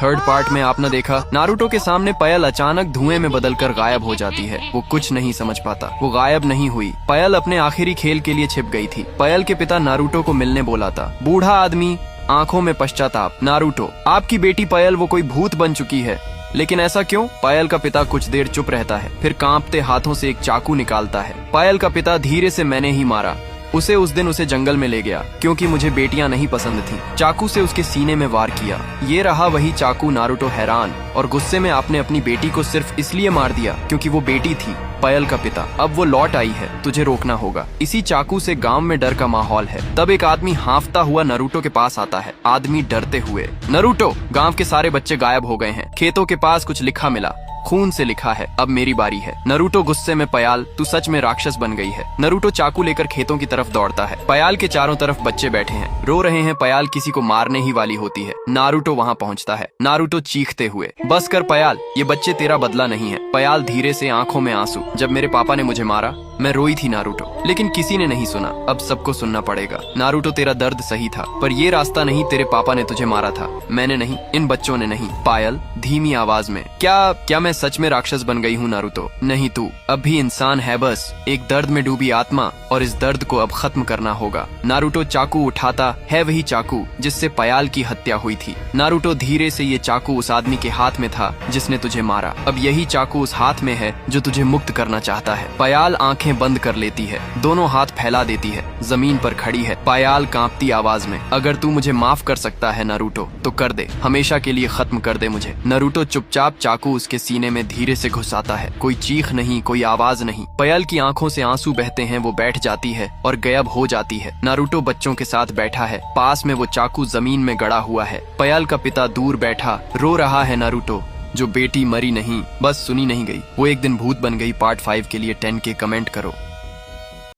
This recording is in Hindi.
थर्ड पार्ट में आपने देखा नारुतो के सामने पायल अचानक धुएं में बदलकर गायब हो जाती है। वो कुछ नहीं समझ पाता, वो गायब नहीं हुई, पायल अपने आखिरी खेल के लिए छिप गई थी। पायल के पिता नारुतो को मिलने बोला था। बूढ़ा आदमी, आंखों में पश्चाताप। नारुतो, आपकी बेटी पायल वो कोई भूत बन चुकी है। लेकिन ऐसा क्यों? पायल का पिता कुछ देर चुप रहता है, फिर कांपते हाथों से एक चाकू निकालता है। पायल का पिता धीरे से, मैंने ही मारा उसे, उस दिन उसे जंगल में ले गया क्योंकि मुझे बेटियां नहीं पसंद थी। चाकू से उसके सीने में वार किया। ये रहा वही चाकू। नारुतो हैरान और गुस्से में, आपने अपनी बेटी को सिर्फ इसलिए मार दिया क्योंकि वो बेटी थी। पायल का पिता, अब वो लौट आई है, तुझे रोकना होगा। इसी चाकू से गांव में डर का माहौल है। तब एक आदमी हाँफता हुआ नारुतो के पास आता है। आदमी डरते हुए, नारुतो, गांव के सारे बच्चे गायब हो गए हैं। खेतों के पास कुछ लिखा मिला, खून से लिखा है, अब मेरी बारी है। नारुतो गुस्से में, पायल तू सच में राक्षस बन गई है। नारुतो चाकू लेकर खेतों की तरफ दौड़ता है। पायल के चारों तरफ बच्चे बैठे हैं, रो रहे हैं। पायल किसी को मारने ही वाली होती है। नारुतो वहां पहुंचता है। नारुतो चीखते हुए, बस कर पायल, ये बच्चे तेरा बदला नहीं है। पायल धीरे से, आंखों में आंसू, जब मेरे पापा ने मुझे मारा मैं रोई थी नारुतो, लेकिन किसी ने नहीं सुना। अब सबको सुनना पड़ेगा। नारुतो, तेरा दर्द सही था, पर ये रास्ता नहीं। तेरे पापा ने तुझे मारा था, मैंने नहीं, इन बच्चों ने नहीं। पायल धीमी आवाज में, क्या मैं सच में राक्षस बन गई हूँ नारुतो? नहीं, तू अब भी इंसान है, बस एक दर्द में डूबी आत्मा, और इस दर्द को अब खत्म करना होगा। नारुतो चाकू उठाता है, वही चाकू जिससे पायल की हत्या हुई थी। नारुतो धीरे से, ये चाकू उस आदमी के हाथ में था जिसने तुझे मारा। अब यही चाकू उस हाथ में है जो तुझे मुक्त करना चाहता है। पायल आंखें बंद कर लेती है, दोनों हाथ फैला देती है, जमीन पर खड़ी है। पायल कांपती आवाज में, अगर तू मुझे माफ कर सकता है नारुतो तो कर दे, हमेशा के लिए खत्म कर दे मुझे। नारुतो चुपचाप चाकू उसके सीने में धीरे से घुसाता है। कोई चीख नहीं, कोई आवाज नहीं। पायल की आंखों से आंसू बहते हैं। वो बैठ जाती है और गायब हो जाती है। नारुतो बच्चों के साथ बैठा है, पास में वो चाकू जमीन में गड़ा हुआ है। पायल का पिता दूर बैठा रो रहा है। नारुतो, जो बेटी मरी नहीं, बस सुनी नहीं गई, वो एक दिन भूत बन गई। पार्ट 5 के लिए 10K कमेंट करो।